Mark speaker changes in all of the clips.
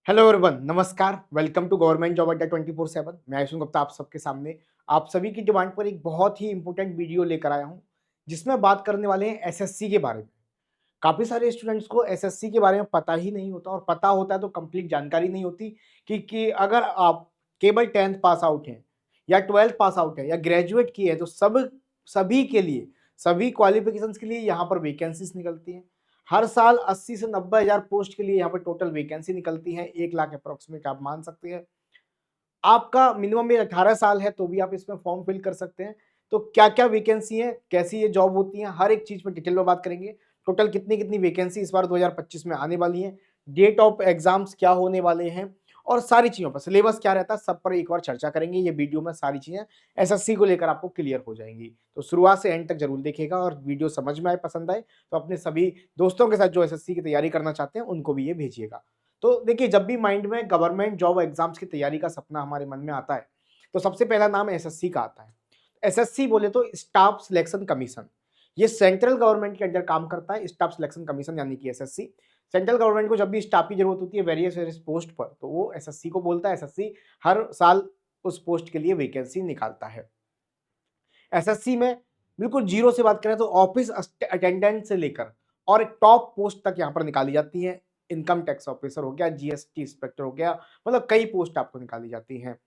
Speaker 1: Hello everyone, नमस्कार। Welcome to government job अड्डा 24/7। मैं आयुष गुप्ता आप सबके सामने आप सभी की डिमांड पर एक बहुत ही इंपॉर्टेंट वीडियो लेकर आया हूं, जिसमें बात करने वाले हैं एसएससी के बारे में। काफ़ी सारे स्टूडेंट्स को एसएससी के बारे में पता ही नहीं होता, और पता होता है तो कंप्लीट जानकारी नहीं होती कि अगर आप केवल 10th पास आउट हैं या 12th पास आउट है या ग्रेजुएट किए हैं तो सभी के लिए, सभी क्वालिफिकेशंस के लिए यहाँ पर वैकेंसीज निकलती हैं। हर साल 80 से 90 हज़ार पोस्ट के लिए यहाँ पर टोटल वैकेंसी निकलती है। 1 लाख अप्रोक्सीमेट आप मान सकते हैं। आपका मिनिमम एज 18 साल है तो भी आप इसमें फॉर्म फिल कर सकते हैं। तो क्या-क्या वैकेंसी है, कैसी ये जॉब होती है, हर एक चीज़ पे डिटेल में बात करेंगे। टोटल कितनी-कितनी वैकेंसी इस बार 2025 में आने वाली है, डेट ऑफ एग्ज़ाम्स क्या होने वाले हैं और सारी चीज़ों पर, सिलेबस क्या रहता है, सब पर एक बार चर्चा करेंगे। ये वीडियो में सारी चीज़ें एसएससी को लेकर आपको क्लियर हो जाएँगी। तो शुरुआत से एंड तक ज़रूर देखिएगा, और वीडियो समझ में आए, पसंद आए तो अपने सभी दोस्तों के साथ जो एसएससी की तैयारी करना चाहते हैं उनको भी ये भेजिएगा। तो देखिए, जब भी माइंड में गवर्नमेंट जॉब एग्जाम्स की तैयारी का सपना हमारे मन में आता है तो सबसे पहला नाम एसएससी का आता है। एसएससी बोले तो स्टाफ सिलेक्शन कमीशन। ये सेंट्रल गवर्नमेंट के अंडर काम करता है, स्टाफ सिलेक्शन कमीशन यानी कि एसएससी। सेंट्रल गवर्नमेंट को जब भी स्टाफ की जरूरत होती है वेरियस वेरियस पोस्ट पर, तो वो एसएससी को बोलता है। एसएससी हर साल उस पोस्ट के लिए वैकेंसी निकालता है। एसएससी में बिल्कुल जीरो से बात करें तो ऑफिस अटेंडेंट से लेकर और टॉप पोस्ट तक यहाँ पर निकाली जाती है। इनकम टैक्स ऑफिसर हो गया, जीएसटी इंस्पेक्टर हो गया, मतलब कई पोस्ट आपको निकाली जाती हैं।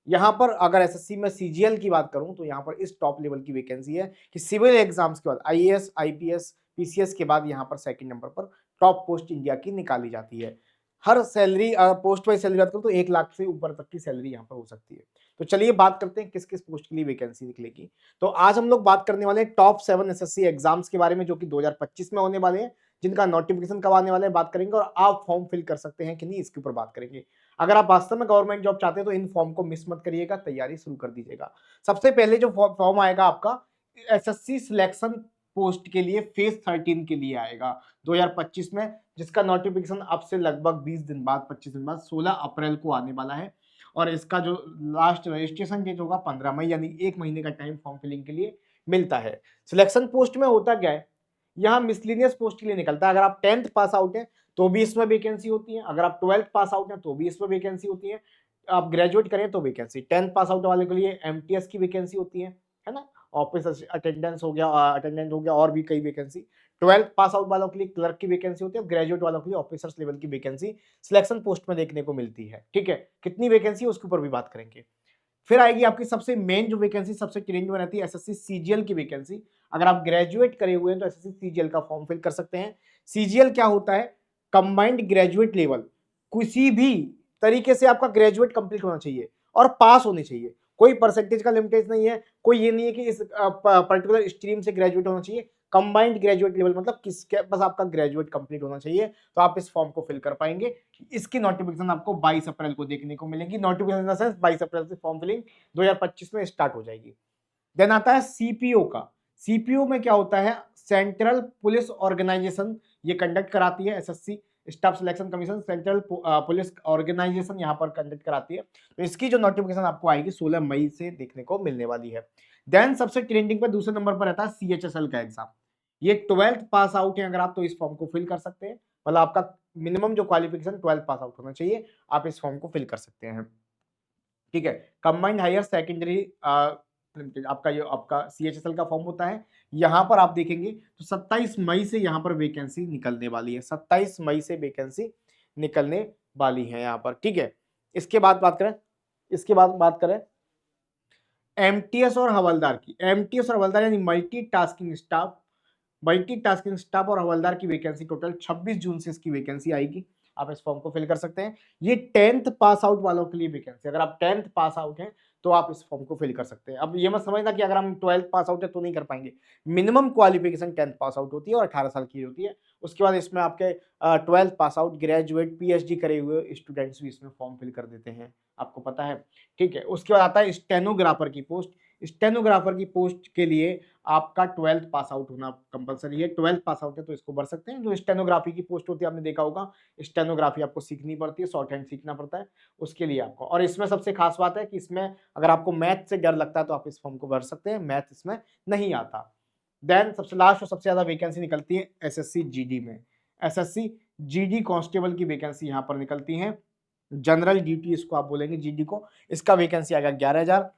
Speaker 1: यहाँ पर अगर एसएससी में सीजीएल की बात करूं तो यहाँ पर इस टॉप लेवल की वैकेंसी है कि सिविल एग्जाम्स के बाद आईएएस, आईपीएस, पीसीएस के बाद यहाँ पर सेकंड नंबर पर टॉप पोस्ट इंडिया की निकाली जाती है। हर सैलरी पोस्ट वाइज सैलरी बात करूँ तो 1 लाख से ऊपर तक की सैलरी यहाँ पर हो सकती है। तो चलिए बात करते हैं किस किस पोस्ट के लिए वैकेंसी निकलेगी। तो आज हम लोग बात करने वाले हैं टॉप 7 एसएससी एग्जाम्स के बारे में, जो कि 2025 में होने वाले हैं, जिनका नोटिफिकेशन कब आने वाले हैं बात करेंगे, और आप फॉर्म फिल कर सकते हैं कि नहीं इसके ऊपर बात करेंगे। अगर आप वास्तव में गवर्नमेंट जॉब चाहते हैं तो इन फॉर्म को मिस मत करिएगा, तैयारी शुरू कर दीजिएगा। सबसे पहले जो फॉर्म आएगा आपका एसएससी सिलेक्शन पोस्ट के लिए फेज 13 के लिए आएगा 2025 में, जिसका नोटिफिकेशन अब से लगभग 20 दिन बाद, 25 दिन बाद 16 अप्रैल को आने वाला है। और इसका जो लास्ट रजिस्ट्रेशन डेट होगा 15 मई, यानी 1 महीने का टाइम फॉर्म फिलिंग के लिए मिलता है। सिलेक्शन पोस्ट में होता क्या है, यहाँ मिसलिनियस पोस्ट के लिए निकलता है। अगर आप 10th पास आउट हैं तो भी इसमें वैकेंसी होती है, अगर आप 12th पास आउट हैं तो भी इसमें वैकेंसी होती है, आप ग्रेजुएट करें तो वैकेंसी। 10th पास आउट वाले के लिए एमटीएस की वैकेंसी होती है ना, ऑफिस अटेंडेंस हो गया, अटेंडेंट हो गया, और भी कई वैकेंसी। 12th पास आउट वालों के लिए क्लर्क की वैकेंसी होती है, और ग्रेजुएट वालों के लिए ऑफिसर्स लेवल की वैकेंसी सिलेक्शन पोस्ट में देखने को मिलती है। ठीक है, कितनी वैकेंसी है उसके ऊपर भी बात करेंगे। फिर आएगी आपकी सबसे मेन जो वैकेंसी सबसे ट्रेंड में रहती है, एसएससी सीजीएल की वैकेंसी। अगर आप ग्रेजुएट करे हुए हैं तो एसएससी सीजीएल का फॉर्म फिल कर सकते हैं। सीजीएल क्या होता है, कंबाइंड ग्रेजुएट लेवल। किसी भी तरीके से आपका ग्रेजुएट कंप्लीट होना चाहिए और पास होने चाहिए, कोई परसेंटेज का लिमिटेज नहीं है, कोई ये नहीं है कि इस पर्टिकुलर स्ट्रीम से ग्रेजुएट होना चाहिए। कंबाइंड ग्रेजुएट लेवल मतलब किसके बस आपका ग्रेजुएट कंप्लीट होना चाहिए, तो आप इस फॉर्म को फिल कर पाएंगे। इसकी नोटिफिकेशन आपको 22 अप्रैल को देखने को मिलेगी। नोटिफिकेशन इन द सेंस 22 अप्रैल से फॉर्म फिलिंग 2025 में स्टार्ट हो जाएगी। देन आता है सीपीओ का। सीपीओ में क्या होता है, सेंट्रल पुलिस ऑर्गेनाइजेशन ये कंडक्ट कराती है। SSC staff selection commission central police organisation यहाँ पर कंडक्ट कराती है। तो इसकी जो नोटिफिकेशन आपको आएगी 16 मई से देखने को मिलने वाली है। देन सबसे ट्रेंडिंग पर दूसरे नंबर पर रहता है सीएचएसएल का एग्जाम। ये 12th पास आउट है अगर आप, तो इस फॉर्म को फिल कर सकते हैं। मतलब आपका मिनिमम जो क्वालिफिकेशन 12th पास आउट होना चाहिए, आप इस फॉर्म को फिल कर सकते हैं। ठीक है, कंबाइंड हायर सेकेंडरी आपका ये आपका सीएचएसएल का फॉर्म होता है। यहां पर आप देखेंगे तो 27 मई से यहां पर वैकेंसी निकलने वाली है। 27 मई से वैकेंसी निकलने वाली है यहां पर। ठीक है, इसके बाद बात करें एमटीएस और हवलदार की। एमटीएस और हवलदार यानी मल्टीटास्किंग स्टाफ और हवलदार की वैकेंसी टोटल 26 जून से इसकी वैकेंसी आएगी। आप इस फॉर्म को फिल कर सकते हैं। ये 10th पास आउट वालों के लिए वैकेंसी, अगर आप 10th पास आउट हैं तो आप इस फॉर्म को फिल कर सकते हैं। अब ये मत समझना कि अगर हम 12th पास आउट है तो नहीं कर पाएंगे। Minimum qualification 10th pass out होती है और 18 साल की होती है। उसके बाद इसमें आपके 12th pass out, graduate, PhD करे हुए स्टूडेंट्स भी इसमें फॉर्म फिल कर देते हैं, आपको पता है। ठीक है, उसके बाद आता है स्टेनोग्राफर की पोस्ट। स्टेनोग्राफर की पोस्ट के लिए आपका 12th पास आउट होना कंपलसरी है। 12th पास आउट है तो इसको भर सकते हैं। जो स्टेनोग्राफी की पोस्ट होती है आपने देखा होगा, स्टेनोग्राफी आपको सीखनी पड़ती है, शॉर्ट हैंड सीखना पड़ता है उसके लिए आपको। और इसमें सबसे खास बात है कि इसमें अगर आपको मैथ से डर लगता है तो आप इस फॉर्म को भर सकते हैं, मैथ इसमें नहीं आता। देन सबसे लास्ट और सबसे ज्यादा वैकेंसी निकलती है एसएससी जीडी में। एसएससी जीडी कांस्टेबल की वैकेंसी यहाँ पर निकलती है जनरल ड्यूटी इसको आप बोलेंगे जीडी को। इसका वैकेंसी आएगा 11,000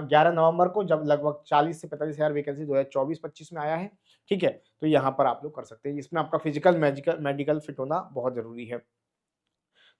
Speaker 1: 11 नवंबर को, जब लगभग 40 से 45,000 वैकेंसी 2024-25 में आया है। ठीक है, तो यहाँ पर आप लोग कर सकते हैं। इसमें आपका फिजिकल मेडिकल फिट होना बहुत जरूरी है।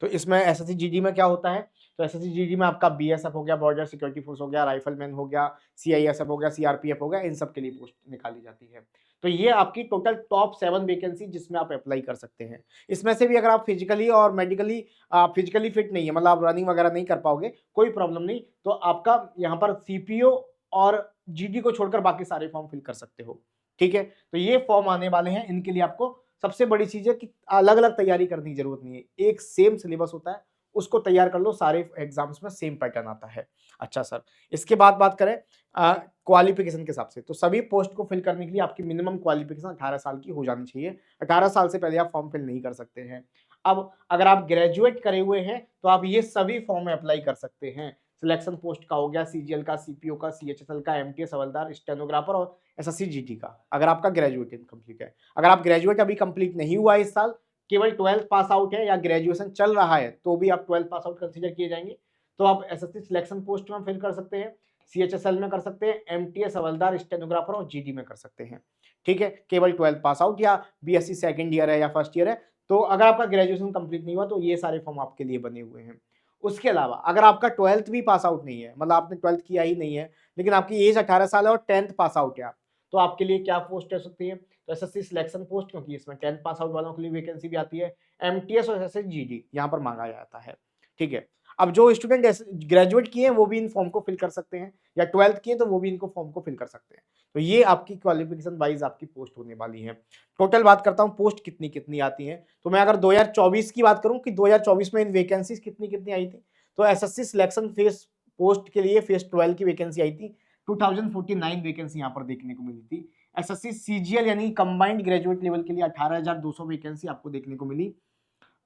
Speaker 1: तो इसमें एसएससी जीडी में क्या होता है, तो एसएससी जीडी में आपका बीएसएफ हो गया, बॉर्डर सिक्योरिटी फोर्स हो गया, राइफलमैन हो गया, सीआईएसएफ हो गया, सीआरपीएफ हो गया, इन सब के लिए पोस्ट निकाली जाती है। तो ये आपकी टोटल टॉप 7 वैकेंसी जिसमें आप अप्लाई कर सकते हैं। इसमें से भी अगर आप फिजिकली और मेडिकली फिजिकली फिट नहीं है, मतलब आप रनिंग वगैरह नहीं कर पाओगे, कोई प्रॉब्लम नहीं, तो आपका यहाँ पर सीपीओ और जीडी को छोड़कर बाकी सारे फॉर्म फिल कर सकते हो। ठीक है, तो ये फॉर्म आने वाले हैं, इनके लिए आपको सबसे बड़ी चीज है कि अलग अलग तैयारी करने की जरूरत नहीं है, एक सेम सिलेबस होता है, उसको तैयार कर लो, सारे एग्जाम्स में सेम पैटर्न आता है। अच्छा सर, इसके बाद बात करें क्वालिफिकेशन के हिसाब से, तो सभी पोस्ट को फिल करने के लिए आपकी मिनिमम क्वालिफिकेशन 18 साल की हो जानी चाहिए। 18 साल से पहले आप फॉर्म फिल नहीं कर सकते हैं। अब अगर आप ग्रेजुएट करे हुए हैं तो आप ये सभी फॉर्म में अप्लाई कर सकते हैं। सिलेक्शन पोस्ट का हो गया, सीजीएल का, सीपीओ का, सीएचएसएल का, एमटीएस हवलदार, स्टेनोग्राफर और एसएससी जीटी का, अगर आपका ग्रेजुएट इनकम्प्लीट है। अगर आप ग्रेजुएट अभी कंप्लीट नहीं हुआ इस साल, केवल 12th पास आउट है या ग्रेजुएशन चल रहा है, तो भी आप 12th पास आउट कंसीडर किए जाएंगे। तो आप एसएससी सिलेक्शन पोस्ट में फिल कर सकते हैं, सीएचएसएल में कर सकते हैं, एमटीएस हवलदार, स्टेनोग्राफर और जीडी में कर सकते हैं। ठीक है, केवल 12th पास आउट या बीएससी सेकंड ईयर है या फर्स्ट ईयर है। तो अगर आपका ग्रेजुएशन कंप्लीट नहीं हुआ तो ये सारे फॉर्म आपके लिए बने हुए हैं। उसके अलावा अगर आपका 12th भी पास आउट नहीं है, मतलब आपने 12th किया ही नहीं है, लेकिन आपकी एज 18 साल है और 10th पास आउट है आप, तो आपके लिए क्या पोस्ट हो सकती है, तो एसएससी सिलेक्शन पोस्ट, क्योंकि इसमें 10th पास आउट वालों के लिए वैकेंसी भी आती है, एमटीएस और एसएससी जीडी यहाँ पर मांगा जाता है। ठीक है, अब जो स्टूडेंट ग्रेजुएट किए हैं वो भी इन फॉर्म को फिल कर सकते हैं, या 12th किए तो वो भी इनको फॉर्म को फिल कर सकते हैं। तो ये आपकी क्वालिफिकेशन वाइज आपकी पोस्ट होने वाली है। टोटल बात करता हूँ पोस्ट कितनी कितनी आती है, तो मैं अगर 2024 की बात करूं कि 2024 में इन वैकेंसीज कितनी कितनी आई थी, तो एसएससी सिलेक्शन फेस पोस्ट के लिए फेस 12 की वैकेंसी आई थी, 2049 वैकेंसी यहाँ पर देखने को मिली थी। एसएससी सीजीएल यानी कंबाइंड ग्रेजुएट लेवल के लिए 18,200 वैकेंसी आपको देखने को मिली।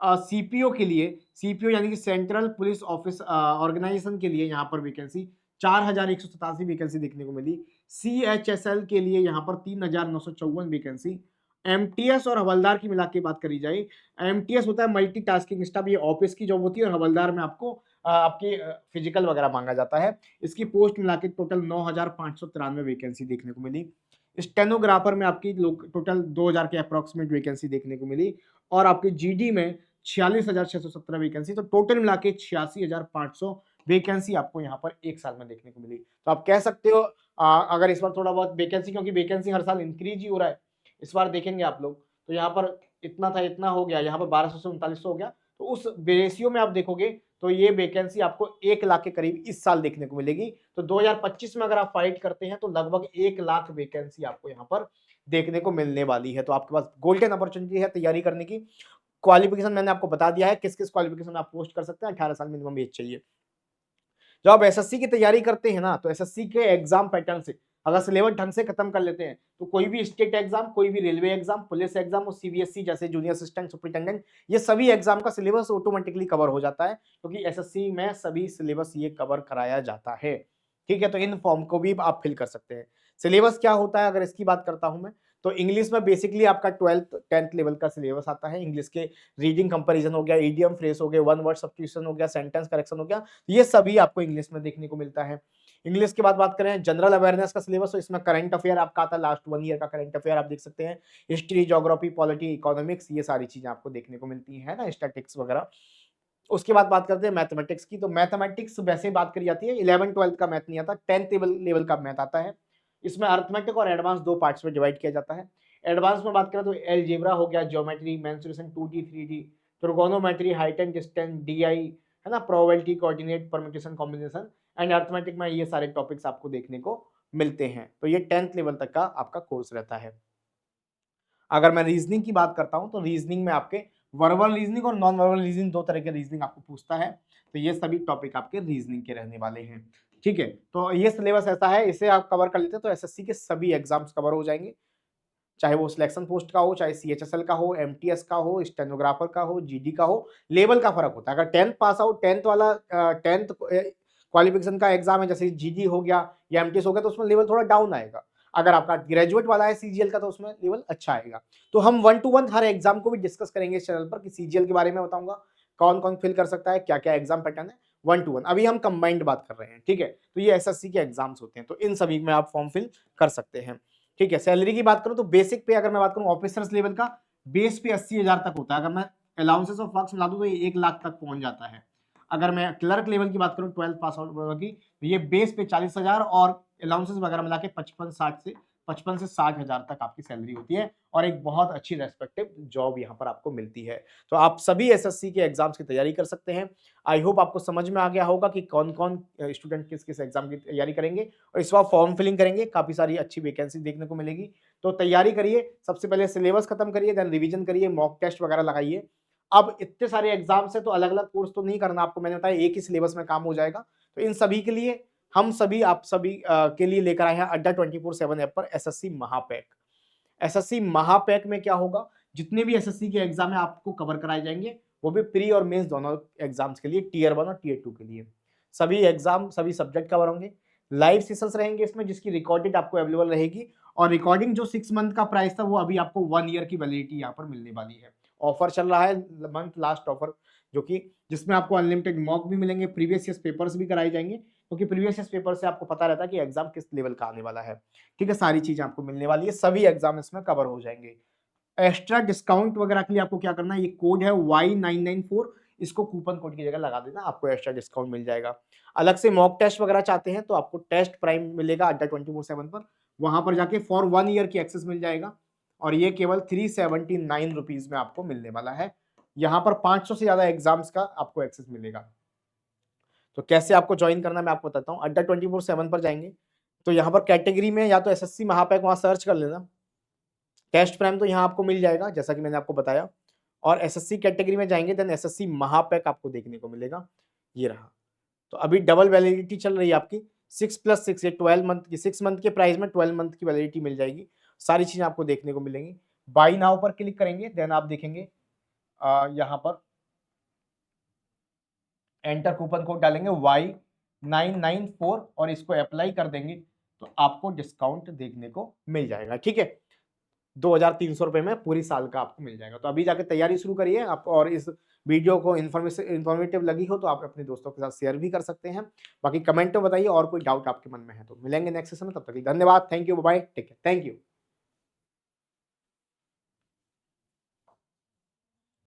Speaker 1: सीपीओ के लिए, सीपीओ यानी कि सेंट्रल पुलिस ऑफिस ऑर्गेनाइजेशन के लिए यहाँ पर वैकेंसी 4,187 वैकेंसी देखने को मिली। सीएचएसएल के लिए यहाँ पर 3,954 वैकेंसी। एमटीएस और हवलदार की मिला के बात करी जाए, एमटीएस होता है मल्टीटास्किंग स्टाफ, ये ऑफिस की जॉब होती है, और हवलदार में आपको आपकी फिजिकल वगैरह मांगा जाता है। इसकी पोस्ट मिला के टोटल 9,593 वैकेंसी देखने को मिली। स्टेनोग्राफर में आपकी टोटल 2,000 के अप्रोक्सीमेट वैकेंसी देखने को मिली, और आपके जीडी में 46,617 वैकेंसी, तो टोटल मिला के 86,500 वैकेंसी आपको यहाँ पर एक साल में देखने को मिली। तो आप कह सकते हो अगर इस बार थोड़ा बहुत वैकेंसी, क्योंकि वैकेंसी हर साल इंक्रीज ही हो रहा है, इस बार देखेंगे आप लोग तो यहाँ पर इतना था, इतना हो गया, यहाँ पर 1200 से 3900 हो गया, तो उस रेशियो में आप देखोगे तो ये वैकेंसी आपको 1 लाख के करीब इस साल देखने को मिलेगी। तो 2025 में अगर आप फाइट करते हैं तो लगभग 1 लाख वैकेंसी आपको यहाँ पर देखने को मिलने वाली है। तो आपके पास गोल्डन अपॉर्चुनिटी है तैयारी करने की। क्वालिफिकेशन मैंने आपको बता दिया है, किस किस क्वालिफिकेशन आप पोस्ट कर सकते हैं, 18 साल मिनिमम एज चाहिए। जब आप एसएससी की तैयारी करते हैं ना, तो एसएससी के एग्जाम पैटर्न से अगर सिलेबस ढंग से खत्म कर लेते हैं तो कोई भी स्टेट एग्जाम, कोई भी रेलवे एग्जाम, पुलिस एग्जाम और सीबीएसई जैसे जूनियर असिस्टेंट, सुपरिटेंडेंट, ये सभी एग्जाम का सिलेबस ऑटोमेटिकली कवर हो जाता है, क्योंकि एसएससी में सभी सिलेबस ये कवर कराया जाता है। ठीक है, तो इन फॉर्म को भी आप फिल कर सकते हैं। सिलेबस क्या होता है अगर इसकी बात करता हूं मैं, तो इंग्लिश में बेसिकली आपका 12th 10th लेवल का सिलेबस आता है। इंग्लिश के रीडिंग कंपैरिजन हो गया, इडियम फ्रेज हो गया, वन वर्ड सब्स्टिट्यूशन हो गया, सेंटेंस करेक्शन हो गया, ये सभी आपको इंग्लिश में देखने को मिलता है। इंग्लिश के बाद बात करें जनरल अवेयरनेस का सिलेबस, तो इसमें करंट अफेयर आपका आता है, लास्ट 1 ईयर का करंट अफेयर आप देख सकते हैं, हिस्ट्री, ज्योग्राफी, पॉलिटी, इकोनॉमिक्स, ये सारी चीजें आपको देखने को मिलती है ना, स्टैटिक्स वगैरह। उसके बाद बात करते हैं मैथमेटिक्स की, तो मैथमेटिक्स वैसे बात करी जाती है, 11 12 का मैथ नहीं आता, 10th लेवल का मैथ आता है। इसमें अरिथमेटिक और एडवांस 2 पार्ट्स में डिवाइड किया जाता है। एडवांस में बात करें तो एलजेब्रा हो गया, geometry, mensuration, 2D 3D, trigonometry, height and distance, DI है ना, probability, coordinate, permutation, combination, and arithmetic में ये सारे टॉपिक्स आपको देखने को मिलते हैं। तो ये 10th लेवल तक का आपका कोर्स रहता है। अगर मैं रीजनिंग की बात करता हूं तो रीजनिंग में आपके वर्बल रीजनिंग और नॉन वर्बल रीजनिंग, 2 तरह के रीजनिंग आपको पूछता है, तो ये सभी टॉपिक आपके रीजनिंग के रहने वाले हैं। ठीक है, तो ये सिलेबस ऐसा है, इसे आप कवर कर लेते हैं तो एसएससी के सभी एग्जाम्स कवर हो जाएंगे, चाहे वो सिलेक्शन पोस्ट का हो, चाहे सीएचएसएल का हो, एमटीएस का हो, स्टेनोग्राफर का हो, जीडी का हो। लेवल का फर्क होता है, अगर 10th पास आउट, 10th वाला 10th क्वालिफिकेशन का एग्जाम है, जैसे जीडी हो गया या एमटीएस हो गया, तो उसमें लेवल थोड़ा डाउन आएगा। अगर आपका ग्रेजुएट वाला है सीजीएल का, तो उसमें लेवल अच्छा आएगा। तो हम 1 to 1 हर एग्जाम को भी डिस्कस करेंगे इस चैनल पर, कि सीजीएल के बारे में बताऊंगा, कौन कौन फिल कर सकता है, क्या क्या एग्जाम पैटर्न है, 1 to 1। अभी हम कंबाइंड बात कर रहे हैं, ठीक है। तो ये एसएससी के एग्जाम्स होते हैं, तो इन सभी में आप फॉर्म फिल कर सकते हैं, ठीक है। सैलरी की बात करूं तो बेसिक पे अगर मैं बात करूं ऑफिसर्स लेवल का बेस पे 80,000 तक होता है। अगर मैं अलाउंसेस और वर्क्स मिला दूं तो ये 1 लाख तक पहुंच जाता है। अगर मैं क्लर्क लेवल की बात करूं 12th पास आउट की, तो ये बेस पे 40,000 और अलाउंसेस वगैरह मिला के 55 से 60,000 तक आपकी सैलरी होती है और एक बहुत अच्छी रेस्पेक्टिव जॉब यहाँ पर आपको मिलती है। तो आप सभी एसएससी के एग्जाम्स की तैयारी कर सकते हैं। आई होप आपको समझ में आ गया होगा कि कौन कौन स्टूडेंट किस किस एग्जाम की तैयारी करेंगे और इस बार फॉर्म फिलिंग करेंगे, काफी सारी अच्छी वैकेंसी देखने को मिलेगी। तो तैयारी करिए, सबसे पहले सिलेबस खत्म करिए, देन रिवीजन करिए, मॉक टेस्ट वगैरह लगाइए। अब इतने सारे एग्जाम्स है तो अलग अलग कोर्स तो नहीं करना आपको, मैंने बताया एक ही सिलेबस में काम हो जाएगा। तो इन सभी के लिए हम सभी आप सभी के लिए लेकर आए हैं अड्डा 24/7 ऐप पर एसएससी महापैक। एसएससी महापैक में क्या होगा, जितने भी एसएससी के एग्जाम है आपको कवर कराए जाएंगे, वो भी प्री और मेंस दोनों एग्जाम्स के लिए, टीयर 1 और टीयर 2 के लिए। सभी एग्जाम सभी सब्जेक्ट कवर होंगे, लाइव सेशंस रहेंगे इसमें जिसकी रिकॉर्डेड आपको अवेलेबल रहेगी। और रिकॉर्डिंग जो 6 मंथ का प्राइस था वो अभी आपको 1 ईयर की वैलिडिटी यहाँ पर मिलने वाली है। ऑफर चल रहा है, मंथ लास्ट ऑफर, जो कि जिसमें आपको अनलिमिटेड मॉक भी मिलेंगे, प्रीवियस ईयर पेपर्स भी कराए जाएंगे, क्योंकि प्रीवियस ईयर पेपर से आपको पता रहता है कि एग्जाम किस लेवल का आने वाला है, ठीक है। सारी चीजें आपको मिलने वाली है, सभी एग्जाम इसमें कवर हो जाएंगे। एक्स्ट्रा डिस्काउंट वगैरह के लिए आपको क्या करना है, ये कोड है Y994, इसको कूपन कोड की जगह लगा देना, आपको एक्स्ट्रा डिस्काउंट मिल जाएगा। अलग से मॉक टेस्ट वगैरह चाहते हैं तो आपको टेस्ट प्राइम मिलेगा अड्डा 24/7 पर, वहां पर जाके फॉर 1 ईयर की एक्सेस मिल जाएगा और ये केवल 379 रुपीज में आपको मिलने वाला है। यहाँ पर 500 से ज्यादा एग्जाम्स का आपको एक्सेस मिलेगा। तो कैसे आपको ज्वाइन करना मैं आपको बताता हूँ। अड्डा 24/7 पर जाएंगे तो यहाँ पर कैटेगरी में या तो एसएससी महापैक वहां सर्च कर लेना, टेस्ट प्राइम तो यहाँ आपको मिल जाएगा जैसा कि मैंने आपको बताया, और एसएससी कैटेगरी में जाएंगे देन एसएससी महापैक आपको देखने को मिलेगा, ये रहा। तो अभी डबल वैलिडिटी चल रही है आपकी 6+6, ये 12 मंथ की, 6 मंथ के प्राइस में 12 मंथ की वैलिडिटी मिल जाएगी। सारी चीजें आपको देखने को मिलेंगी। बाई नाउ पर क्लिक करेंगे देन आप देखेंगे यहाँ पर एंटर कूपन कोड डालेंगे Y994 और इसको अप्लाई कर देंगे तो आपको डिस्काउंट देखने को मिल जाएगा, ठीक है। 2,300 रुपए में पूरी साल का आपको मिल जाएगा। तो अभी जाके तैयारी शुरू करिए आप, और इस वीडियो को इन्फॉर्मेटिव लगी हो तो आप अपने दोस्तों के साथ शेयर भी कर सकते हैं। बाकी कमेंट में बताइए और कोई डाउट आपके मन में है तो। मिलेंगे नेक्स्ट सेशन में, तब तक धन्यवाद, thank you, bye, take care, thank you.